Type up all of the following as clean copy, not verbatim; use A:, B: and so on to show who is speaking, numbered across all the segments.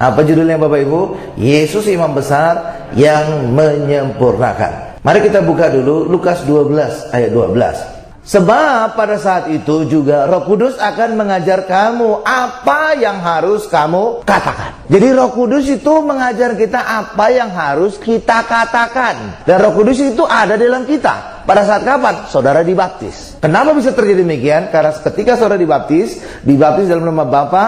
A: Apa judulnya Bapak Ibu? Yesus imam besar yang menyempurnakan. Mari kita buka dulu Lukas 12 ayat 12. Sebab pada saat itu juga Roh Kudus akan mengajar kamu apa yang harus kamu katakan. Jadi Roh Kudus itu mengajar kita apa yang harus kita katakan. Dan Roh Kudus itu ada dalam kita. Pada saat kapan? Saudara dibaptis. Kenapa bisa terjadi demikian? Karena ketika saudara dibaptis dalam nama Bapa,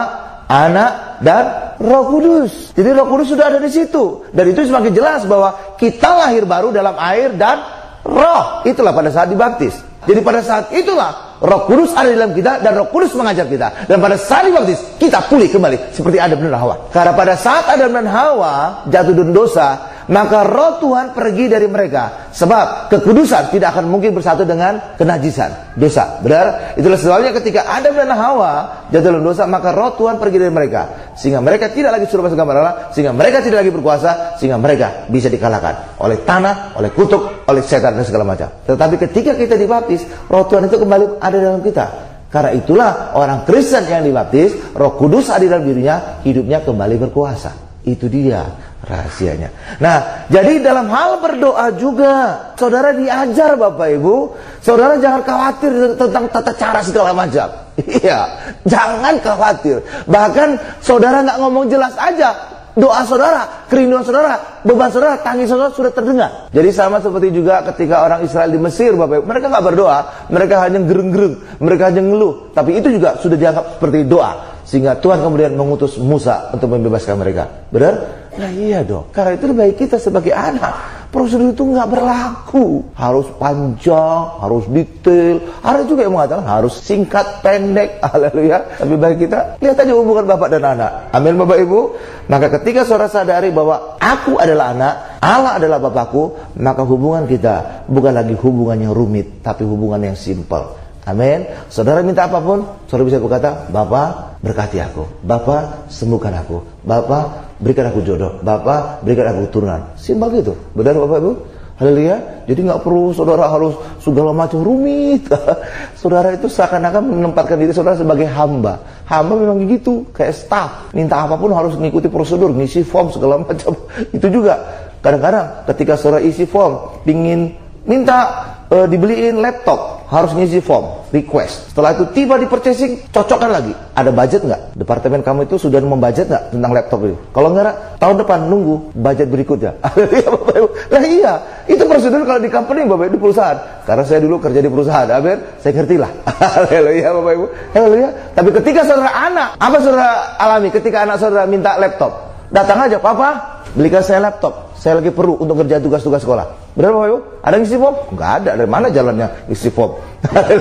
A: Anak, dan Roh Kudus. Jadi Roh Kudus sudah ada di situ. Dan itu semakin jelas bahwa kita lahir baru dalam air dan Roh. Itulah pada saat dibaptis. Jadi pada saat itulah Roh Kudus ada di dalam kita dan Roh Kudus mengajar kita. Dan pada saat dibaptis kita pulih kembali seperti Adam dan Hawa. Karena pada saat Adam dan Hawa jatuh dalam dosa, maka Roh Tuhan pergi dari mereka. Sebab kekudusan tidak akan mungkin bersatu dengan kenajisan, dosa. Benar? Itulah sebabnya ketika Adam dan Hawa jatuh dalam dosa, maka Roh Tuhan pergi dari mereka. Sehingga mereka tidak lagi serupa segambar Allah, sehingga mereka tidak lagi berkuasa, sehingga mereka bisa dikalahkan oleh tanah, oleh kutuk, oleh setan dan segala macam. Tetapi ketika kita dibaptis, Roh Tuhan itu kembali ada dalam kita. Karena itulah orang Kristen yang dibaptis, Roh Kudus ada dalam dirinya, hidupnya kembali berkuasa. Itu dia rahasianya. Nah, jadi dalam hal berdoa juga, saudara diajar Bapak Ibu, saudara jangan khawatir tentang tata cara segala macam. Iya, jangan khawatir. Bahkan saudara nggak ngomong jelas aja, doa saudara, kerinduan saudara, beban saudara, tangis saudara sudah terdengar. Jadi sama seperti juga ketika orang Israel di Mesir, Bapak Ibu, mereka nggak berdoa, mereka hanya gereng-gereng, mereka hanya ngeluh. Tapi itu juga sudah dianggap seperti doa. Sehingga Tuhan kemudian mengutus Musa untuk membebaskan mereka. Benar? Nah iya dong. Karena itu bagi kita sebagai anak, prosedur itu nggak berlaku. Harus panjang, harus detail. Ada juga yang mengatakan harus singkat, pendek. Haleluya. Tapi bagi kita, lihat aja hubungan bapak dan anak. Amin Bapak Ibu. Maka ketika saudara sadari bahwa aku adalah anak, Allah adalah Bapakku, maka hubungan kita bukan lagi hubungan yang rumit, tapi hubungan yang simpel. Amin. Saudara minta apapun, saudara bisa berkata, Bapak berkati aku, Bapak sembuhkan aku, Bapak berikan aku jodoh, Bapak berikan aku keturunan. Simpel gitu. Benar Bapak Ibu? Haleluya. Jadi nggak perlu saudara harus segala macam rumit. Saudara itu seakan-akan menempatkan diri saudara sebagai hamba. Hamba memang gitu, kayak staff. Minta apapun harus mengikuti prosedur, ngisi form segala macam. Itu juga. Kadang-kadang ketika saudara isi form, pingin minta dibeliin laptop, harus ngisi form, request. Setelah itu tiba di purchasing, cocokkan lagi. Ada budget nggak? Departemen kamu itu sudah membudget nggak tentang laptop ini? Kalau enggak, tahun depan nunggu budget berikutnya. Nah iya, itu prosedur kalau di company Bapak Ibu, di perusahaan. Karena saya dulu kerja di perusahaan, amin. Saya ngerti lah. Haleluya Bapak Ibu. Haleluya. Tapi ketika saudara anak, apa saudara alami ketika anak saudara minta laptop? Datang aja, Papa, belikan saya laptop. Saya lagi perlu untuk kerja tugas-tugas sekolah. Benar Bapak Ibu? Ada ngisi form? Enggak ada. Dari mana jalannya ngisi form?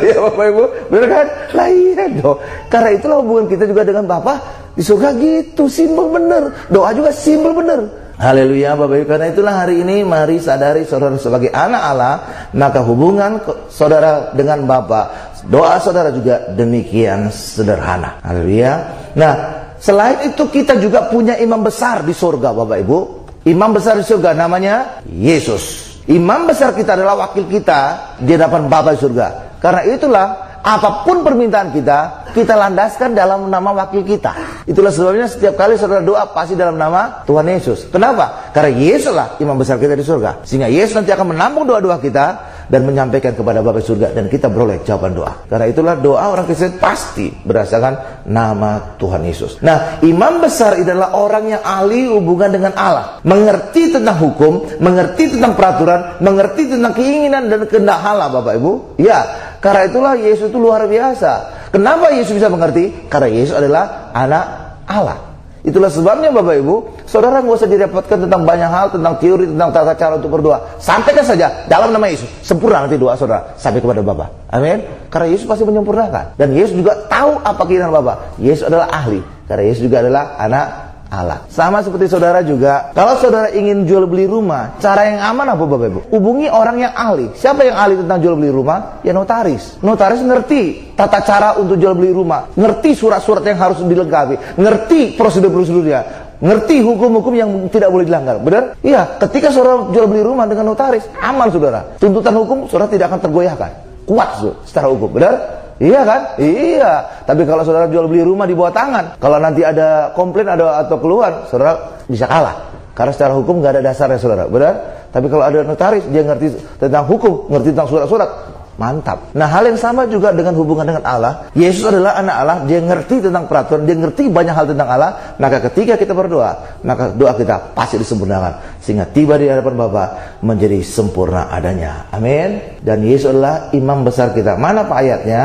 A: Ya Bapak Ibu? Benar kan? Lah iya dong. Karena itulah hubungan kita juga dengan Bapak di surga gitu. Simpel bener. Doa juga simpel bener. Haleluya Bapak Ibu. Karena itulah hari ini mari sadari saudara sebagai anak Allah, maka hubungan saudara dengan Bapa, doa saudara juga demikian sederhana. Haleluya. Nah, selain itu kita juga punya imam besar di surga Bapak Ibu. Imam besar di surga namanya Yesus. Imam besar kita adalah wakil kita di hadapan Bapa di surga. Karena itulah apapun permintaan kita, kita landaskan dalam nama wakil kita. Itulah sebabnya setiap kali saudara doa pasti dalam nama Tuhan Yesus. Kenapa? Karena Yesus lah imam besar kita di surga. Sehingga Yesus nanti akan menampung doa-doa kita dan menyampaikan kepada Bapa di surga, dan kita beroleh jawaban doa. Karena itulah doa orang Kristen pasti berdasarkan nama Tuhan Yesus. Nah, imam besar adalah orang yang ahli hubungan dengan Allah, mengerti tentang hukum, mengerti tentang peraturan, mengerti tentang keinginan dan kehendak Allah Bapak Ibu. Ya, karena itulah Yesus itu luar biasa. Kenapa Yesus bisa mengerti? Karena Yesus adalah anak Allah. Itulah sebabnya Bapak Ibu, saudara nggak usah direpotkan tentang banyak hal, tentang teori, tentang tata cara untuk berdoa. Sampaikan saja dalam nama Yesus. Sempurna nanti doa saudara sampai kepada Bapa. Amin. Karena Yesus pasti menyempurnakan. Dan Yesus juga tahu apa keinginan Bapa. Yesus adalah ahli. Karena Yesus juga adalah anak Allah. Sama seperti saudara juga, kalau saudara ingin jual beli rumah, cara yang aman apa Bapak Ibu? Hubungi orang yang ahli. Siapa yang ahli tentang jual beli rumah? Ya notaris. Notaris ngerti tata cara untuk jual beli rumah, ngerti surat-surat yang harus dilengkapi, ngerti prosedur-prosedurnya, ngerti hukum-hukum yang tidak boleh dilanggar. Benar? Iya, ketika saudara jual beli rumah dengan notaris, aman saudara. Tuntutan hukum saudara tidak akan tergoyahkan. Kuat secara hukum. Benar? Iya kan? Iya. Tapi kalau saudara jual beli rumah di bawah tangan, kalau nanti ada komplain atau keluhan, saudara bisa kalah. Karena secara hukum nggak ada dasarnya, saudara. Benar? Tapi kalau ada notaris, dia ngerti tentang hukum, ngerti tentang surat-surat, mantap. Nah, hal yang sama juga dengan hubungan dengan Allah. Yesus adalah anak Allah, dia ngerti tentang peraturan, dia ngerti banyak hal tentang Allah. Maka ketika kita berdoa, maka doa kita pasti disempurnakan, sehingga tiba di hadapan Bapa menjadi sempurna adanya. Amin. Dan Yesus adalah imam besar kita. Mana Pak ayatnya?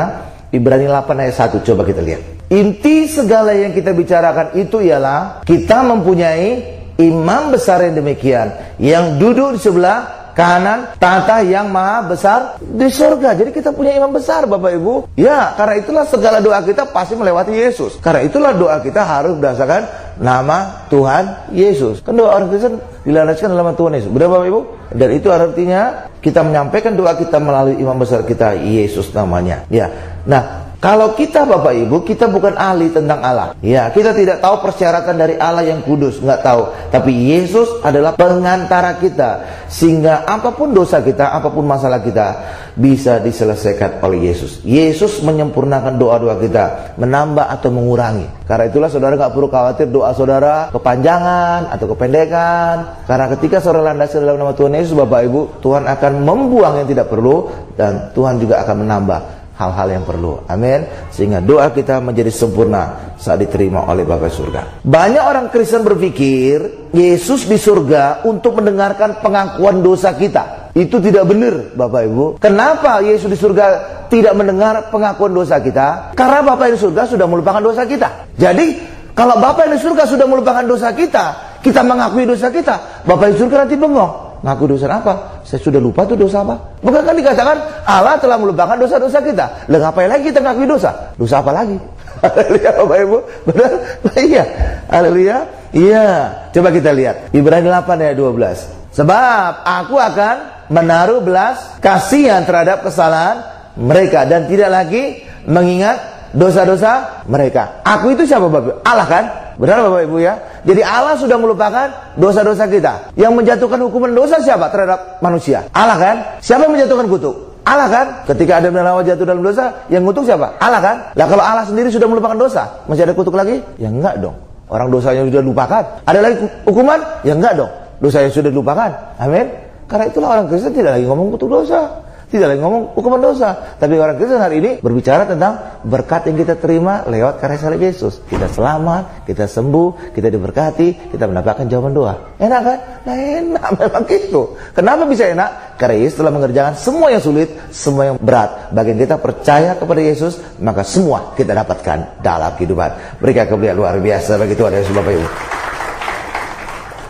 A: Ibrani 8 ayat 1, coba kita lihat. Inti segala yang kita bicarakan itu ialah kita mempunyai imam besar yang demikian, yang duduk di sebelah kanan tahta yang maha besar di surga. Jadi kita punya imam besar, Bapak Ibu. Ya, karena itulah segala doa kita pasti melewati Yesus. Karena itulah doa kita harus berdasarkan nama Tuhan Yesus. Kan doa orang Kristen dilandaskan dalam nama Tuhan Yesus. Benar Bapak Ibu? Dan itu artinya kita menyampaikan doa kita melalui imam besar kita, Yesus namanya. Ya. Nah, kalau kita Bapak Ibu, kita bukan ahli tentang Allah. Ya, kita tidak tahu persyaratan dari Allah yang kudus, nggak tahu. Tapi Yesus adalah pengantara kita, sehingga apapun dosa kita, apapun masalah kita, bisa diselesaikan oleh Yesus. Yesus menyempurnakan doa-doa kita, menambah atau mengurangi. Karena itulah saudara nggak perlu khawatir doa saudara kepanjangan atau kependekan. Karena ketika saudara landaskan dalam nama Tuhan Yesus, Bapak Ibu, Tuhan akan membuang yang tidak perlu, dan Tuhan juga akan menambah hal-hal yang perlu. Amin. Sehingga doa kita menjadi sempurna saat diterima oleh Bapa surga. Banyak orang Kristen berpikir Yesus di surga untuk mendengarkan pengakuan dosa kita. Itu tidak benar, Bapak Ibu. Kenapa Yesus di surga tidak mendengar pengakuan dosa kita? Karena Bapa yang di surga sudah melupakan dosa kita. Jadi kalau Bapa yang di surga sudah melupakan dosa kita, kita mengakui dosa kita, Bapa yang di surga nanti bengong. Ngaku dosa apa? Saya sudah lupa tuh dosa apa? Bukan kan dikatakan Allah telah melupakan dosa-dosa kita. Lah ngapain lagi kita ngakui dosa? Dosa apa lagi? Haleluya Bapak Ibu. Benar? Iya. Haleluya. Iya. Coba kita lihat Ibrani 8 ayat 12. Sebab aku akan menaruh belas kasihan terhadap kesalahan mereka dan tidak lagi mengingat dosa-dosa mereka. Aku itu siapa Bapak? Allah kan? Benar Bapak Ibu ya? Jadi Allah sudah melupakan dosa-dosa kita. Yang menjatuhkan hukuman dosa siapa terhadap manusia? Allah kan? Siapa yang menjatuhkan kutuk? Allah kan? Ketika Adam dan Hawa jatuh dalam dosa, yang kutuk siapa? Allah kan? Lah kalau Allah sendiri sudah melupakan dosa, masih ada kutuk lagi? Ya enggak dong. Orang dosanya sudah dilupakan. Ada lagi hukuman? Ya enggak dong. Dosanya sudah dilupakan. Amin. Karena itulah orang Kristen tidak lagi ngomong kutuk dosa, tidak lagi ngomong hukuman dosa. Tapi orang Kristen hari ini berbicara tentang berkat yang kita terima lewat karya salib Yesus. Kita selamat, kita sembuh, kita diberkati, kita mendapatkan jawaban doa. Enak kan? Nah enak, memang gitu. Kenapa bisa enak? Karena Yesus telah mengerjakan semua yang sulit, semua yang berat. Bagi kita percaya kepada Yesus, maka semua kita dapatkan dalam kehidupan. Berikan kemuliaan luar biasa bagi Tuhan Yesus Bapak Ibu.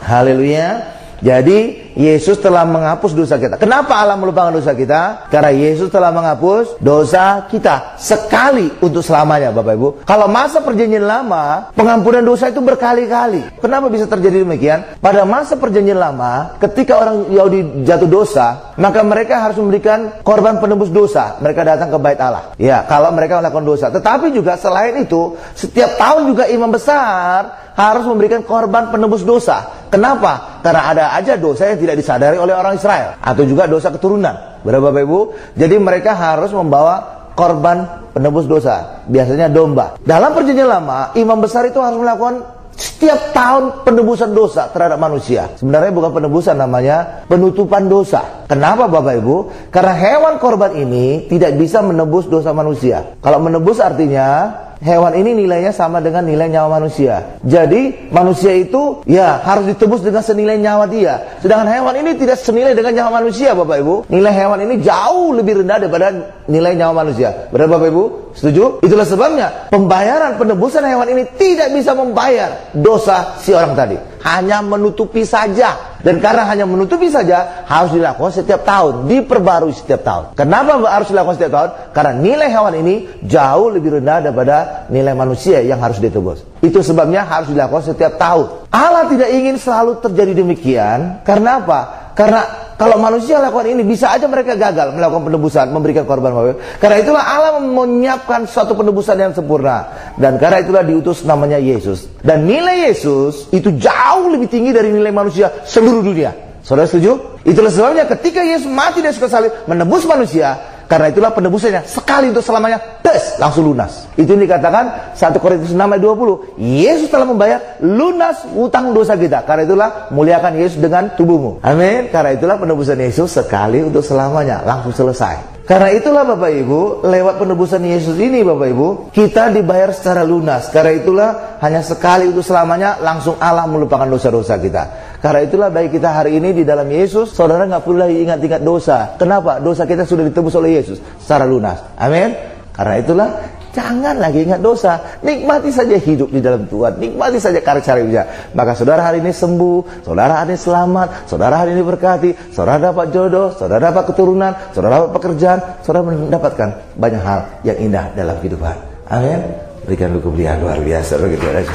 A: Haleluya. Jadi Yesus telah menghapus dosa kita. Kenapa Allah melupakan dosa kita? Karena Yesus telah menghapus dosa kita sekali untuk selamanya, Bapak Ibu. Kalau masa perjanjian lama, pengampunan dosa itu berkali-kali. Kenapa bisa terjadi demikian? Pada masa perjanjian lama, ketika orang Yahudi jatuh dosa, maka mereka harus memberikan korban penebus dosa. Mereka datang ke bait Allah. Ya, kalau mereka melakukan dosa. Tetapi juga selain itu, setiap tahun juga imam besar harus memberikan korban penebus dosa. Kenapa? Karena ada aja dosa yang tidak disadari oleh orang Israel, atau juga dosa keturunan. Berapa Bapak Ibu? Jadi mereka harus membawa korban penebus dosa, biasanya domba. Dalam perjanjian lama, imam besar itu harus melakukan setiap tahun penebusan dosa terhadap manusia. Sebenarnya bukan penebusan, namanya penutupan dosa. Kenapa Bapak Ibu? Karena hewan korban ini tidak bisa menebus dosa manusia. Kalau menebus artinya hewan ini nilainya sama dengan nilai nyawa manusia. Jadi manusia itu ya harus ditebus dengan senilai nyawa dia. Sedangkan hewan ini tidak senilai dengan nyawa manusia, Bapak Ibu. Nilai hewan ini jauh lebih rendah daripada nilai nyawa manusia. Benar Bapak Ibu? Setuju? Itulah sebabnya pembayaran penebusan hewan ini tidak bisa membayar dosa si orang tadi. Hanya menutupi saja. Dan karena hanya menutupi saja, harus dilakukan setiap tahun, diperbarui setiap tahun. Kenapa harus dilakukan setiap tahun? Karena nilai hewan ini jauh lebih rendah daripada nilai manusia yang harus ditebus. Itu sebabnya harus dilakukan setiap tahun. Allah tidak ingin selalu terjadi demikian. Karena apa? Karena kalau manusia lakukan ini, bisa aja mereka gagal melakukan penebusan, memberikan korban. Karena itulah Allah menyiapkan suatu penebusan yang sempurna. Dan karena itulah diutus namanya Yesus. Dan nilai Yesus itu jauh lebih tinggi dari nilai manusia seluruh dunia. Saudara setuju? Itulah sebabnya ketika Yesus mati di kayu salib menebus manusia, Karena itulah penebusannya sekali untuk selamanya, tes, langsung lunas. Itu yang dikatakan 1 Korintus 6 ayat 20. Yesus telah membayar lunas hutang dosa kita. Karena itulah muliakan Yesus dengan tubuhmu. Amin. Karena itulah penebusan Yesus sekali untuk selamanya, langsung selesai. Karena itulah Bapak Ibu, lewat penebusan Yesus ini Bapak Ibu, kita dibayar secara lunas. Karena itulah hanya sekali untuk selamanya, langsung Allah melupakan dosa-dosa kita. Karena itulah baik kita hari ini di dalam Yesus, saudara nggak perlu lagi ingat-ingat dosa. Kenapa? Dosa kita sudah ditebus oleh Yesus secara lunas. Amin. Karena itulah jangan lagi ingat dosa. Nikmati saja hidup di dalam Tuhan. Nikmati saja karya-karyanya. Maka saudara hari ini sembuh, saudara hari ini selamat, saudara hari ini berkati, saudara dapat jodoh, saudara dapat keturunan, saudara dapat pekerjaan, saudara mendapatkan banyak hal yang indah dalam kehidupan. Amin. Berikan lu kemuliaan luar biasa begitu aja.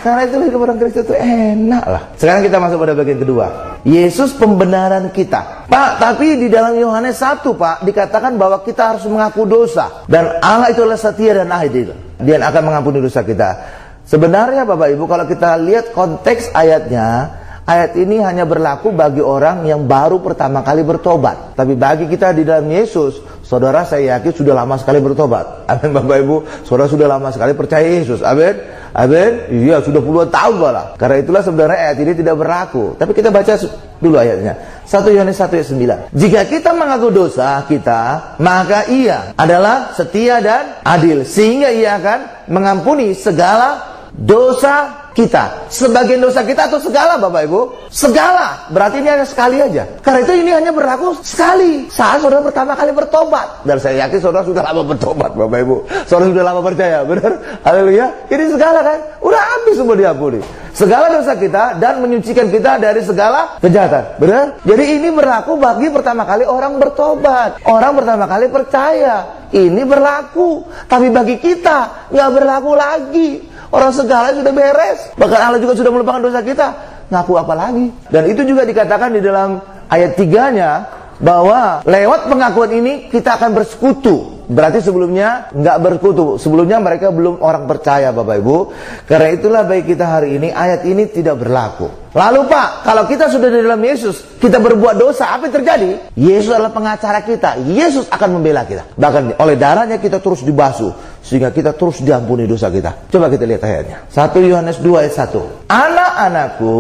A: Karena itu hidup orang Kristen itu enak lah. Sekarang kita masuk pada bagian kedua. Yesus pembenaran kita. Pak, tapi di dalam Yohanes 1 Pak, dikatakan bahwa kita harus mengaku dosa. Dan Allah itu adalah setia dan adil. Dia akan mengampuni dosa kita. Sebenarnya Bapak Ibu, kalau kita lihat konteks ayatnya, ayat ini hanya berlaku bagi orang yang baru pertama kali bertobat. Tapi bagi kita di dalam Yesus, saudara saya yakin sudah lama sekali bertobat. Amin Bapak Ibu, saudara sudah lama sekali percaya Yesus. Amin. Amin. Iya, sudah puluhan tahun malah. Karena itulah sebenarnya ayat ini tidak berlaku. Tapi kita baca dulu ayatnya. 1 Yohanes 1 ayat 9. Jika kita mengaku dosa kita, maka Ia adalah setia dan adil, sehingga Ia akan mengampuni segala dosa kita. Sebagian dosa kita atau segala Bapak Ibu? Segala. Berarti ini hanya sekali aja. Karena itu ini hanya berlaku sekali. Saat saudara pertama kali bertobat. Dan saya yakin saudara sudah lama bertobat Bapak Ibu. Saudara sudah lama percaya. Benar? Haleluya. Ini segala kan? Udah habis semua diampuni. Segala dosa kita dan menyucikan kita dari segala kejahatan. Benar? Jadi ini berlaku bagi pertama kali orang bertobat. Orang pertama kali percaya. Ini berlaku. Tapi bagi kita nggak berlaku lagi. Orang segala sudah beres. Bahkan Allah juga sudah melupakan dosa kita. Ngaku apa lagi? Dan itu juga dikatakan di dalam ayat 3-nya bahwa lewat pengakuan ini kita akan bersekutu. Berarti sebelumnya nggak bersekutu. Sebelumnya mereka belum orang percaya Bapak Ibu. Karena itulah baik kita hari ini ayat ini tidak berlaku. Lalu Pak, kalau kita sudah di dalam Yesus, kita berbuat dosa, apa yang terjadi? Yesus adalah pengacara kita. Yesus akan membela kita. Bahkan oleh darahnya kita terus dibasuh, sehingga kita terus diampuni dosa kita. Coba kita lihat ayatnya. 1 Yohanes 2 ayat 1. Anak-anakku,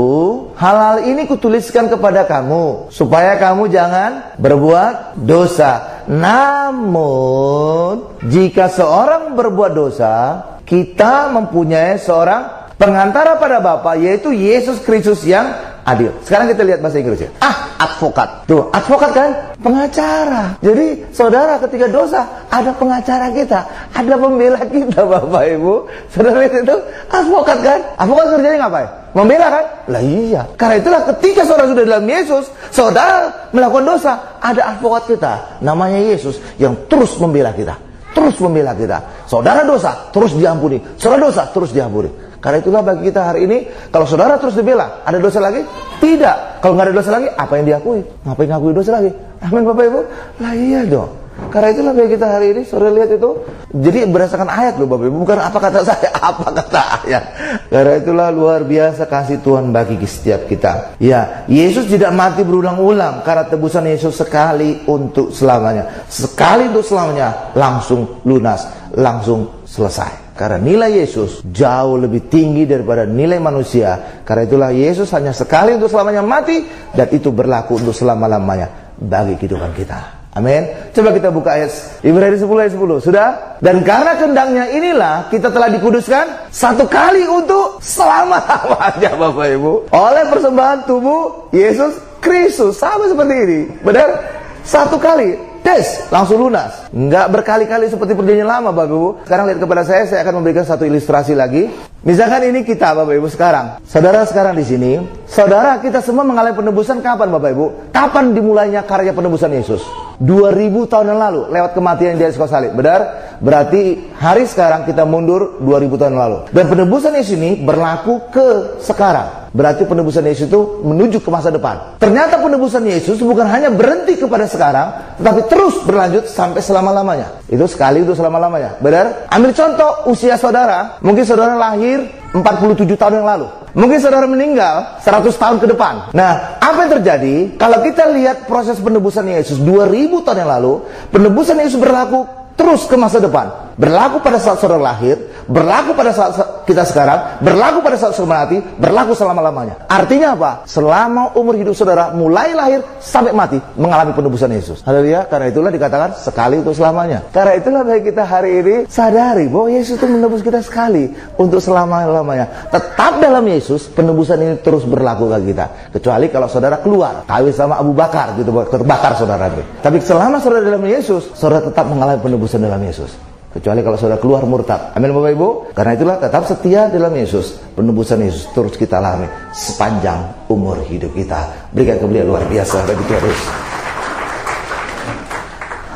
A: hal-hal ini kutuliskan kepada kamu, supaya kamu jangan berbuat dosa. Namun, jika seorang berbuat dosa, kita mempunyai seorang pengantara pada Bapa, yaitu Yesus Kristus yang adil. Sekarang kita lihat bahasa Inggrisnya. Advokat. Tuh, advokat kan? Pengacara. Jadi, saudara ketika dosa, ada pengacara kita. Ada pembela kita, Bapak Ibu. Saudara itu advokat kan? Advokat kerjanya ngapain? Membela kan? Lah iya. Karena itulah ketika saudara sudah dalam Yesus, saudara melakukan dosa, ada advokat kita. Namanya Yesus yang terus membela kita. Terus membela kita. Saudara dosa, terus diampuni. Saudara dosa, terus diampuni. Karena itulah bagi kita hari ini, kalau saudara terus dibela, ada dosa lagi? Tidak. Kalau nggak ada dosa lagi, apa yang diakui? Ngapain ngakui dosa lagi? Amin Bapak Ibu? Lah iya dong. Karena itulah bagi kita hari ini, saudara lihat itu. Jadi berdasarkan ayat loh Bapak Ibu, bukan apa kata saya, apa kata ayat. Karena itulah luar biasa kasih Tuhan bagi setiap kita. Ya, Yesus tidak mati berulang-ulang, karena tebusan Yesus sekali untuk selamanya. Sekali untuk selamanya, langsung lunas, langsung selesai. Karena nilai Yesus jauh lebih tinggi daripada nilai manusia. Karena itulah Yesus hanya sekali untuk selamanya mati, dan itu berlaku untuk selama-lamanya bagi kehidupan kita. Amin. Coba kita buka ayat Ibrani 10 ayat 10. Sudah? Dan karena kehendaknya inilah kita telah dikuduskan satu kali untuk selama-lamanya Bapak Ibu, oleh persembahan tubuh Yesus Kristus. Sama seperti ini. Benar? Satu kali. Des, langsung lunas. Enggak berkali-kali seperti perjanjian lama Bapak Ibu. Sekarang lihat kepada saya akan memberikan satu ilustrasi lagi. Misalkan ini kita Bapak Ibu sekarang. Saudara sekarang di sini, saudara kita semua mengalami penebusan kapan Bapak Ibu? Kapan dimulainya karya penebusan Yesus? 2000 tahun yang lalu, lewat kematian di atas kayu salib. Benar? Berarti hari sekarang kita mundur 2000 tahun yang lalu. Dan penebusan Yesus ini berlaku ke sekarang. Berarti penebusan Yesus itu menuju ke masa depan. Ternyata penebusan Yesus bukan hanya berhenti kepada sekarang, tetapi terus berlanjut sampai selama-lamanya. Itu sekali untuk selama-lamanya. Benar? Ambil contoh usia saudara. Mungkin saudara lahir 47 tahun yang lalu. Mungkin saudara meninggal 100 tahun ke depan. Nah, apa yang terjadi? Kalau kita lihat proses penebusan Yesus 2000 tahun yang lalu, penebusan Yesus berlaku terus ke masa depan. Berlaku pada saat saudara lahir, berlaku pada saat kita sekarang, berlaku pada saat saudara mati, berlaku selama-lamanya. Artinya apa? Selama umur hidup saudara, mulai lahir sampai mati, mengalami penebusan Yesus. Haleluya. Karena itulah dikatakan sekali untuk selamanya. Karena itulah baik kita hari ini sadari bahwa Yesus itu menebus kita sekali untuk selama-lamanya. Tetap dalam Yesus, penebusan ini terus berlaku bagi kita. Kecuali kalau saudara keluar, kawin sama Abu Bakar, gitu, terbakar saudara. Tapi selama saudara dalam Yesus, saudara tetap mengalami penebusan dalam Yesus. Kecuali kalau saudara keluar murtad. Amin Bapak Ibu. Karena itulah tetap setia dalam Yesus. Penebusan Yesus terus kita alami sepanjang umur hidup kita. Berikan kemuliaan luar biasa bagi Tuhan.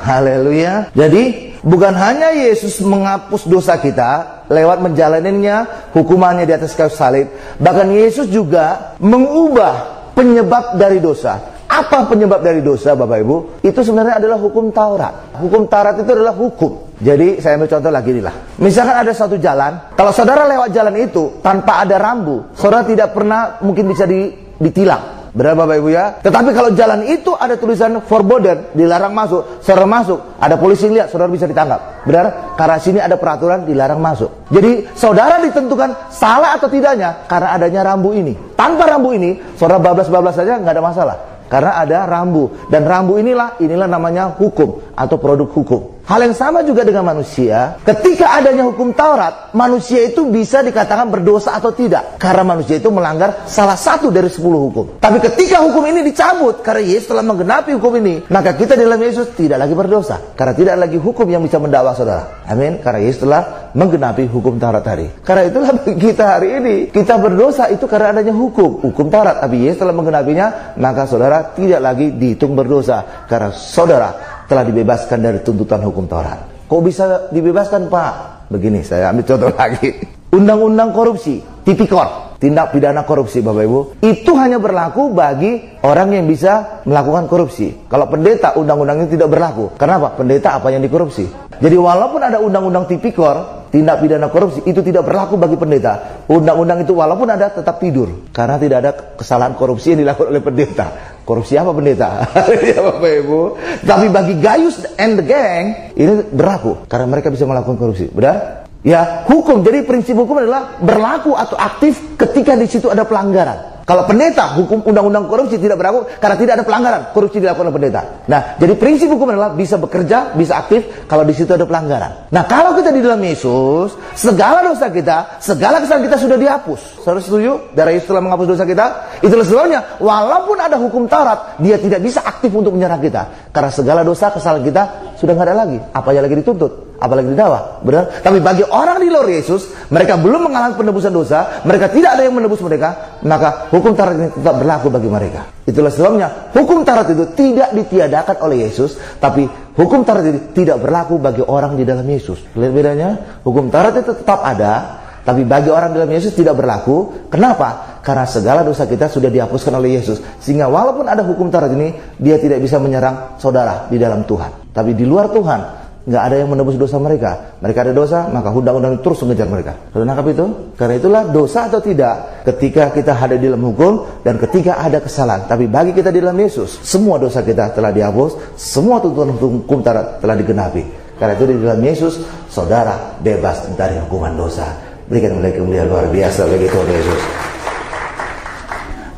A: Haleluya. Jadi bukan hanya Yesus menghapus dosa kita lewat menjalaninya hukumannya di atas kayu salib, bahkan Yesus juga mengubah penyebab dari dosa. Apa penyebab dari dosa Bapak Ibu? Itu sebenarnya adalah hukum Taurat. Hukum Taurat itu adalah hukum. Jadi saya ambil contoh lagi inilah. Misalkan ada satu jalan, kalau saudara lewat jalan itu tanpa ada rambu, saudara tidak pernah mungkin bisa ditilang. Benar Bapak Ibu ya? Tetapi kalau jalan itu ada tulisan forbidden, dilarang masuk, saudara masuk, ada polisi lihat, saudara bisa ditangkap. Benar? Karena sini ada peraturan dilarang masuk. Jadi saudara ditentukan salah atau tidaknya karena adanya rambu ini. Tanpa rambu ini, saudara bablas-bablas saja nggak ada masalah. Karena ada rambu. Dan rambu inilah namanya hukum atau produk hukum. Hal yang sama juga dengan manusia. Ketika adanya hukum Taurat, manusia itu bisa dikatakan berdosa atau tidak. Karena manusia itu melanggar salah satu dari 10 hukum. Tapi ketika hukum ini dicabut, karena Yesus telah menggenapi hukum ini, maka kita dalam Yesus tidak lagi berdosa. Karena tidak lagi hukum yang bisa mendakwa saudara. Amin. Karena Yesus telah menggenapi hukum Taurat tadi. Karena itulah kita hari ini, kita berdosa itu karena adanya hukum Taurat. Tapi Yesus telah menggenapinya, maka saudara tidak lagi dihitung berdosa. Karena saudara telah dibebaskan dari tuntutan hukum Taurat. Kok bisa dibebaskan Pak? Begini, saya ambil contoh lagi. Undang-undang korupsi, tipikor, tindak pidana korupsi Bapak Ibu, itu hanya berlaku bagi orang yang bisa melakukan korupsi. Kalau pendeta, undang-undang ini tidak berlaku. Kenapa? Pendeta apa yang dikorupsi? Jadi walaupun ada undang-undang tipikor, tindak pidana korupsi, itu tidak berlaku bagi pendeta. Undang-undang itu walaupun ada tetap tidur. Karena tidak ada kesalahan korupsi yang dilakukan oleh pendeta. Korupsi apa pendeta? Ya Bapak Ibu. Tapi bagi Gaius and the gang, ini berlaku. Karena mereka bisa melakukan korupsi. Benar? Ya, hukum. Jadi prinsip hukum adalah berlaku atau aktif ketika di situ ada pelanggaran. Kalau pendeta, hukum undang-undang korupsi tidak berlaku karena tidak ada pelanggaran. Korupsi dilakukan oleh pendeta. Nah, jadi prinsip hukum adalah bisa bekerja, bisa aktif kalau di situ ada pelanggaran. Nah, kalau kita di dalam Yesus, segala dosa kita, segala kesalahan kita sudah dihapus. Saudara setuju? Darah Yesus telah menghapus dosa kita. Itulah sebabnya, walaupun ada hukum Taurat, dia tidak bisa aktif untuk menyerang kita. Karena segala dosa, kesalahan kita sudah nggak ada lagi. Apa yang lagi dituntut? Apalagi didakwa, benar? Tapi bagi orang di luar Yesus, mereka belum mengalami penebusan dosa, mereka tidak ada yang menebus mereka, maka hukum Taurat ini tetap berlaku bagi mereka. Itulah sebabnya hukum Taurat itu tidak ditiadakan oleh Yesus, tapi hukum Taurat itu tidak berlaku bagi orang di dalam Yesus. Lihat bedanya? Hukum Taurat itu tetap ada, tapi bagi orang di dalam Yesus tidak berlaku. Kenapa? Karena segala dosa kita sudah dihapuskan oleh Yesus. Sehingga walaupun ada hukum Taurat ini, dia tidak bisa menyerang saudara di dalam Tuhan. Tapi di luar Tuhan, nggak ada yang menebus dosa mereka. Mereka ada dosa, maka undang-undang terus mengejar mereka. Sudah nangkap itu? Karena itulah dosa atau tidak, ketika kita ada di dalam hukum dan ketika ada kesalahan. Tapi bagi kita di dalam Yesus, semua dosa kita telah dihapus, semua tuntutan hukum Taurat telah digenapi. Karena itu di dalam Yesus, saudara bebas dari hukuman dosa. Berikan mereka kemuliaan luar biasa bagi Tuhan Yesus.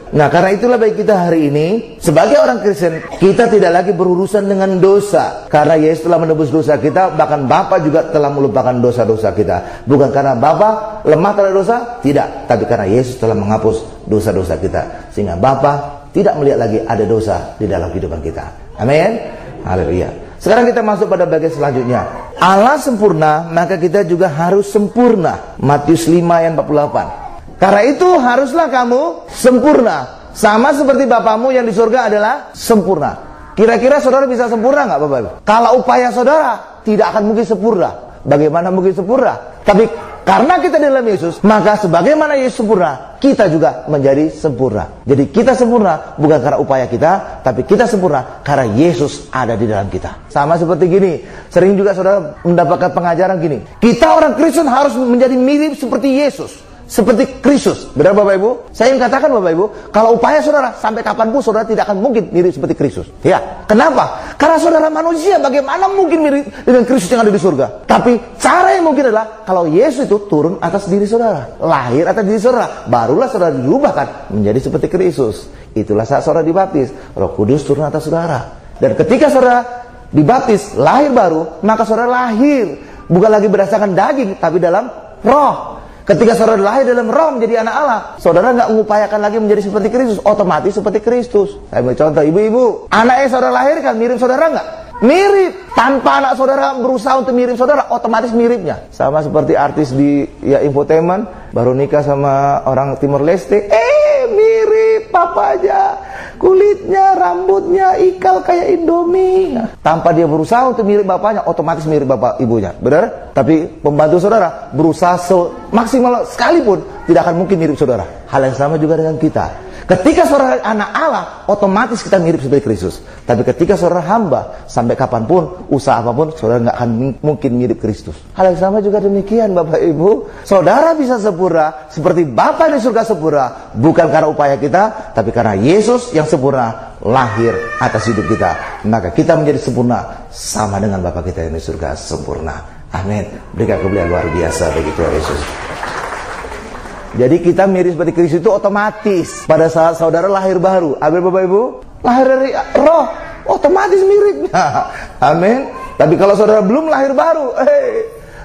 A: Nah, karena itulah baik kita hari ini sebagai orang Kristen, kita tidak lagi berurusan dengan dosa. Karena Yesus telah menebus dosa kita, bahkan Bapa juga telah melupakan dosa-dosa kita. Bukan karena Bapa lemah terhadap dosa, tidak, tapi karena Yesus telah menghapus dosa-dosa kita. Sehingga Bapa tidak melihat lagi ada dosa di dalam kehidupan kita. Amin. Haleluya. Sekarang kita masuk pada bagian selanjutnya. Allah sempurna, maka kita juga harus sempurna. Matius 5 ayat 48. Karena itu haruslah kamu sempurna, sama seperti Bapamu yang di surga adalah sempurna. Kira-kira saudara bisa sempurna nggak Bapak Ibu? Kalau upaya saudara tidak akan mungkin sempurna. Bagaimana mungkin sempurna? Tapi karena kita di dalam Yesus, maka sebagaimana Yesus sempurna, kita juga menjadi sempurna. Jadi kita sempurna bukan karena upaya kita, tapi kita sempurna karena Yesus ada di dalam kita. Sama seperti gini, sering juga saudara mendapatkan pengajaran gini. Kita orang Kristen harus menjadi mirip seperti Yesus. seperti Kristus. Benar Bapak Ibu? Saya ingin katakan Bapak Ibu, kalau upaya saudara, sampai kapanpun saudara tidak akan mungkin mirip seperti Kristus. Ya, kenapa? Karena saudara manusia, bagaimana mungkin mirip dengan Kristus yang ada di surga? Tapi cara yang mungkin adalah, kalau Yesus itu turun atas diri saudara, lahir atas diri saudara, barulah saudara diubahkan menjadi seperti Kristus. Itulah saat saudara dibaptis, Roh Kudus turun atas saudara. Dan ketika saudara dibaptis, lahir baru, maka saudara lahir bukan lagi berdasarkan daging, tapi dalam roh. Ketika saudara lahir dalam roh menjadi anak Allah, saudara nggak mengupayakan lagi menjadi seperti Kristus, otomatis seperti Kristus. Saya ambil contoh, ibu-ibu, anaknya saudara lahirkan mirip saudara nggak? Mirip. Tanpa anak saudara berusaha untuk mirip saudara, otomatis miripnya. Sama seperti artis di infotainment, baru nikah sama orang Timor Leste, mirip papa aja. Kulitnya, rambutnya, ikal kayak Indomie. Tanpa dia berusaha untuk mirip bapaknya, otomatis mirip bapak ibunya. Benar? Tapi pembantu saudara berusaha maksimal sekalipun, tidak akan mungkin mirip saudara. Hal yang sama juga dengan kita. Ketika saudara anak Allah, otomatis kita mirip seperti Kristus. Tapi ketika saudara hamba, sampai kapanpun, usaha apapun, saudara nggak akan mungkin mirip Kristus. Hal yang sama juga demikian Bapak Ibu. Saudara bisa sempurna seperti Bapa di surga sempurna, bukan karena upaya kita, tapi karena Yesus yang sempurna lahir atas hidup kita. Maka kita menjadi sempurna sama dengan Bapa kita yang di surga sempurna. Amin. Berikan kemuliaan luar biasa bagi Tuhan Yesus. Jadi kita mirip seperti Kristus itu otomatis pada saat saudara lahir baru. Amin Bapak Ibu. Lahir dari roh, otomatis mirip. Amin. Tapi kalau saudara belum lahir baru,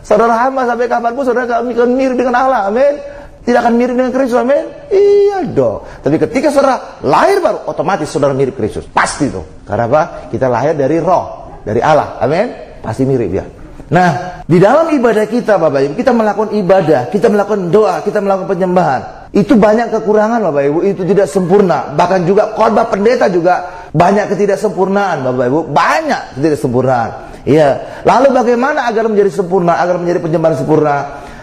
A: saudara hamba sampai kapanpun saudara akan mirip dengan Allah. Amin. Tidak akan mirip dengan Kristus. Amin. Iya dong. Tapi ketika saudara lahir baru, otomatis saudara mirip Kristus. Pasti tuh. Karena apa? Kita lahir dari roh, dari Allah. Amin. Pasti mirip ya. Nah, di dalam ibadah kita Bapak Ibu, kita melakukan ibadah, kita melakukan doa, kita melakukan penyembahan. Itu banyak kekurangan Bapak Ibu, itu tidak sempurna. Bahkan juga khotbah pendeta juga banyak ketidaksempurnaan Bapak Ibu, banyak ketidaksempurnaan. Iya. Lalu bagaimana agar menjadi sempurna, agar menjadi penyembahan sempurna?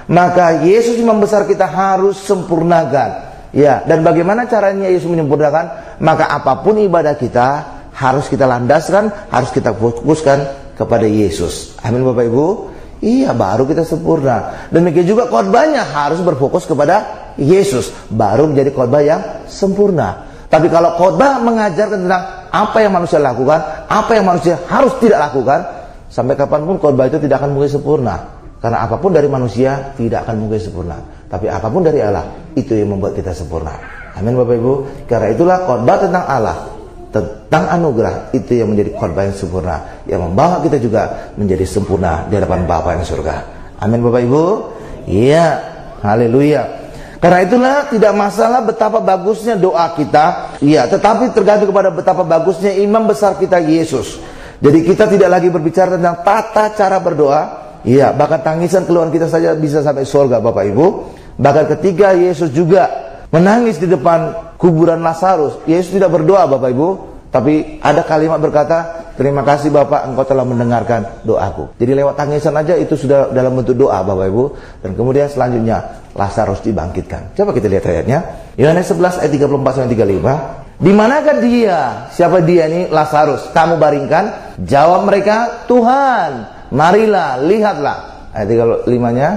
A: Maka Yesus Imam Besar kita harus sempurnakan. Ya, dan bagaimana caranya Yesus menyempurnakan? Maka apapun ibadah kita harus kita landaskan, harus kita fokuskan kepada Yesus. Amin Bapak Ibu. Iya, baru kita sempurna. Demikian juga khotbahnya harus berfokus kepada Yesus, baru menjadi khotbah yang sempurna. Tapi kalau khotbah mengajarkan tentang apa yang manusia lakukan, apa yang manusia harus tidak lakukan, sampai kapanpun khotbah itu tidak akan mungkin sempurna. Karena apapun dari manusia tidak akan mungkin sempurna. Tapi apapun dari Allah, itu yang membuat kita sempurna. Amin Bapak Ibu. Karena itulah khotbah tentang Allah, tentang anugerah, itu yang menjadi khotbah yang sempurna, yang membawa kita juga menjadi sempurna di hadapan Bapa yang surga. Amin Bapak Ibu. Iya, haleluya. Karena itulah tidak masalah betapa bagusnya doa kita, iya, tetapi tergantung kepada betapa bagusnya imam besar kita Yesus. Jadi kita tidak lagi berbicara tentang tata cara berdoa, iya, bahkan tangisan keluhan kita saja bisa sampai surga Bapak Ibu. Bahkan ketika Yesus juga menangis di depan kuburan Lazarus, Yesus tidak berdoa Bapak Ibu, tapi ada kalimat berkata, terima kasih Bapak, Engkau telah mendengarkan doaku. Jadi lewat tangisan aja itu sudah dalam bentuk doa Bapak Ibu. Dan kemudian selanjutnya Lazarus dibangkitkan. Coba kita lihat ayatnya, Yohanes 11 ayat 34-35. Di manakah dia? Siapa dia ini? Lazarus. Kamu baringkan? Jawab mereka, Tuhan, marilah, lihatlah. Ayat 35-nya.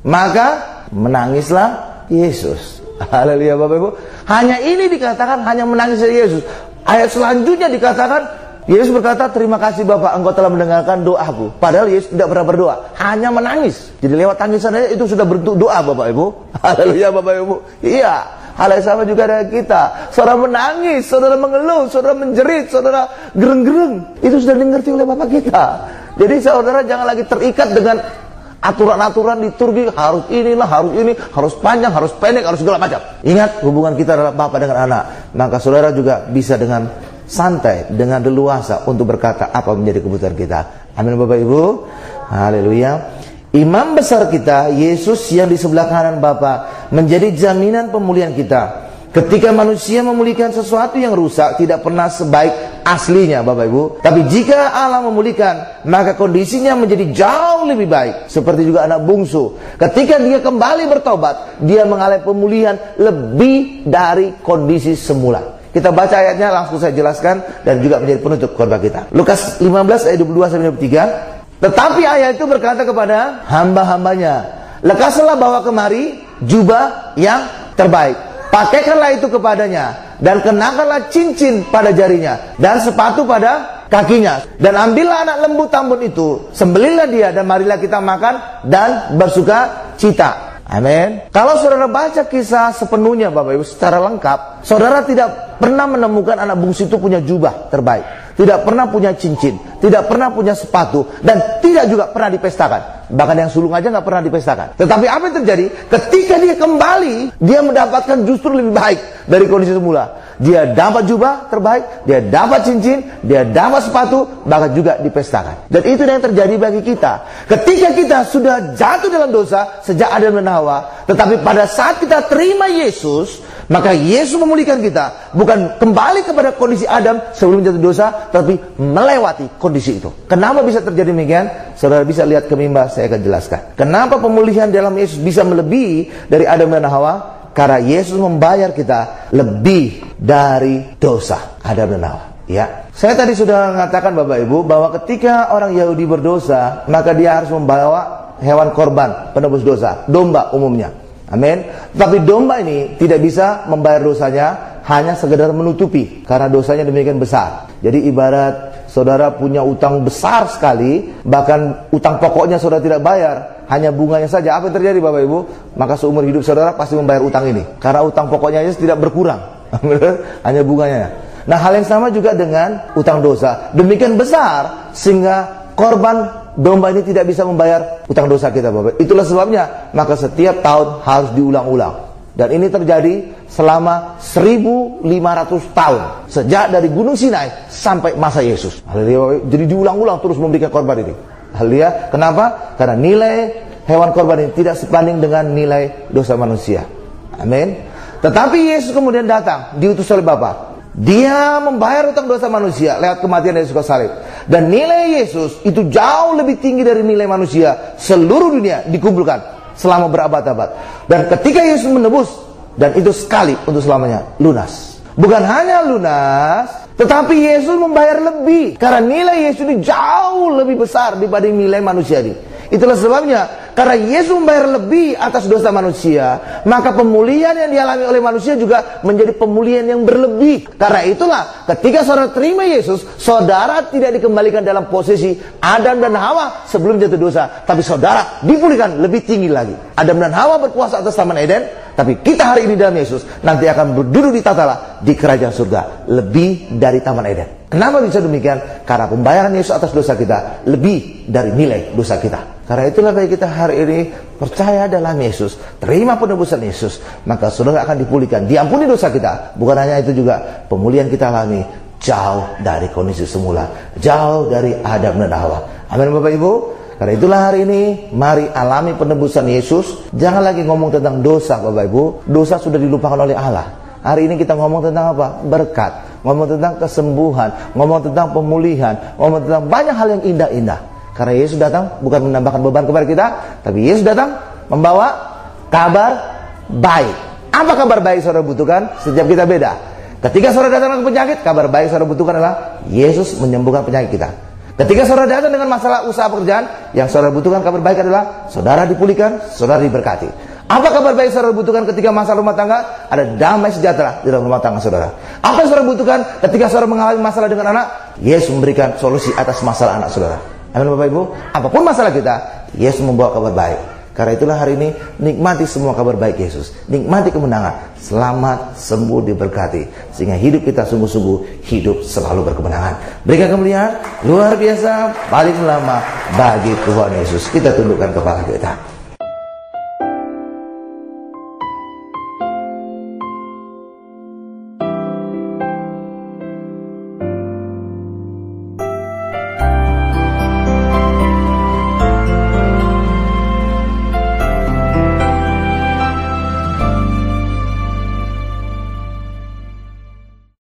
A: Maka menangislah Yesus. Haleluya Bapak Ibu. Hanya ini dikatakan, hanya menangis Yesus. Ayat selanjutnya dikatakan, Yesus berkata, terima kasih Bapak, Engkau telah mendengarkan doaku. Padahal Yesus tidak pernah berdoa, hanya menangis. Jadi lewat tangisan aja itu sudah bentuk doa Bapak Ibu. Haleluya Bapak Ibu. Iya, hal yang sama juga dengan kita. Saudara menangis, saudara mengeluh, saudara menjerit, saudara gereng-gereng, itu sudah dimengerti oleh Bapak kita. Jadi saudara jangan lagi terikat dengan aturan-aturan liturgi, harus inilah, harus ini, harus panjang, harus pendek, harus segala macam. Ingat, hubungan kita adalah Bapa dengan anak. Maka saudara juga bisa dengan santai, dengan leluasa untuk berkata apa menjadi kebutuhan kita. Amin Bapak Ibu. Haleluya. Imam besar kita, Yesus yang di sebelah kanan Bapa, menjadi jaminan pemulihan kita. Ketika manusia memulihkan sesuatu yang rusak, tidak pernah sebaik aslinya Bapak Ibu. Tapi jika Allah memulihkan, maka kondisinya menjadi jauh lebih baik. Seperti juga anak bungsu, ketika dia kembali bertobat, dia mengalami pemulihan lebih dari kondisi semula. Kita baca ayatnya, langsung saya jelaskan dan juga menjadi penutup khotbah kita. Lukas 15 ayat 22-23. Tetapi ayat itu berkata kepada hamba-hambanya, lekaslah bawa kemari jubah yang terbaik. Pakaikanlah itu kepadanya, dan kenakanlah cincin pada jarinya, dan sepatu pada kakinya. Dan ambillah anak lembu tambun itu, sembelihlah dia, dan marilah kita makan dan bersuka cita. Amin. Kalau saudara baca kisah sepenuhnya Bapak Ibu secara lengkap, saudara tidak pernah menemukan anak bungsu itu punya jubah terbaik, tidak pernah punya cincin, tidak pernah punya sepatu, dan tidak juga pernah dipestakan. Bahkan yang sulung aja nggak pernah dipestakan. Tetapi apa yang terjadi? Ketika dia kembali, dia mendapatkan justru lebih baik dari kondisi semula. Dia dapat jubah terbaik, dia dapat cincin, dia dapat sepatu, bahkan juga dipestakan. Dan itu yang terjadi bagi kita. Ketika kita sudah jatuh dalam dosa sejak Adam dan Hawa, tetapi pada saat kita terima Yesus, maka Yesus memulihkan kita. Bukan kembali kepada kondisi Adam sebelum jatuh dosa, tapi melewati kondisi itu. Kenapa bisa terjadi demikian? Saudara bisa lihat ke mimbar, saya akan jelaskan. Kenapa pemulihan dalam Yesus bisa melebihi dari Adam dan Hawa? Karena Yesus membayar kita lebih dari dosa Adam dan Hawa. Ya, saya tadi sudah mengatakan Bapak Ibu bahwa ketika orang Yahudi berdosa, maka dia harus membawa hewan korban penebus dosa, domba umumnya. Amin. Tapi domba ini tidak bisa membayar dosanya, hanya sekedar menutupi karena dosanya demikian besar. Jadi ibarat saudara punya utang besar sekali, bahkan utang pokoknya saudara tidak bayar, hanya bunganya saja. Apa yang terjadi Bapak Ibu? Maka seumur hidup saudara pasti membayar utang ini, karena utang pokoknya aja tidak berkurang, hanya bunganya. Nah, hal yang sama juga dengan utang dosa, demikian besar sehingga korban domba ini tidak bisa membayar utang dosa kita Bapak. Itulah sebabnya maka setiap tahun harus diulang-ulang. Dan ini terjadi selama 1500 tahun, sejak dari Gunung Sinai sampai masa Yesus. Haleluya. Jadi diulang-ulang terus memberikan korban ini. Haleluya. Kenapa? Karena nilai hewan korban ini tidak sebanding dengan nilai dosa manusia. Amin. Tetapi Yesus kemudian datang, diutus oleh Bapa. Dia membayar utang dosa manusia lewat kematian Yesus ke salib. Dan nilai Yesus itu jauh lebih tinggi dari nilai manusia. Seluruh dunia dikumpulkan selama berabad-abad. Dan ketika Yesus menebus, dan itu sekali untuk selamanya, lunas. Bukan hanya lunas, tetapi Yesus membayar lebih. Karena nilai Yesus ini jauh lebih besar dibanding nilai manusia ini. Itulah sebabnya, karena Yesus membayar lebih atas dosa manusia, maka pemulihan yang dialami oleh manusia juga menjadi pemulihan yang berlebih. Karena itulah, ketika saudara terima Yesus, saudara tidak dikembalikan dalam posisi Adam dan Hawa sebelum jatuh dosa, tapi saudara dipulihkan lebih tinggi lagi. Adam dan Hawa berkuasa atas Taman Eden, tapi kita hari ini dalam Yesus nanti akan berduduk di tatala di kerajaan surga lebih dari Taman Eden. Kenapa bisa demikian? Karena pembayaran Yesus atas dosa kita lebih dari nilai dosa kita. Karena itulah bagi kita hari ini percaya dalam Yesus, terima penebusan Yesus, maka saudara akan dipulihkan, diampuni dosa kita. Bukan hanya itu juga, pemulihan kita alami jauh dari kondisi semula, jauh dari Adam dan Hawa. Amin Bapak Ibu. Karena itulah hari ini mari alami penebusan Yesus. Jangan lagi ngomong tentang dosa Bapak Ibu. Dosa sudah dilupakan oleh Allah. Hari ini kita ngomong tentang apa? Berkat, ngomong tentang kesembuhan, ngomong tentang pemulihan, ngomong tentang banyak hal yang indah-indah. Karena Yesus datang bukan menambahkan beban kepada kita, tapi Yesus datang membawa kabar baik. Apa kabar baik saudara butuhkan? Setiap kita beda. Ketika saudara datang dengan penyakit, kabar baik saudara butuhkan adalah Yesus menyembuhkan penyakit kita. Ketika saudara datang dengan masalah usaha pekerjaan, yang saudara butuhkan kabar baik adalah saudara dipulihkan, saudara diberkati. Apa kabar baik saudara butuhkan ketika masalah rumah tangga? Ada damai sejahtera di dalam rumah tangga saudara. Apa yang saudara butuhkan ketika saudara mengalami masalah dengan anak? Yesus memberikan solusi atas masalah anak saudara. Amin Bapak Ibu. Apapun masalah kita, Yesus membawa kabar baik. Karena itulah hari ini nikmati semua kabar baik Yesus. Nikmati kemenangan. Selamat, sembuh, diberkati. Sehingga hidup kita sungguh-sungguh hidup selalu berkemenangan. Berikan kemuliaan luar biasa paling lama bagi Tuhan Yesus. Kita tundukkan kepala kita.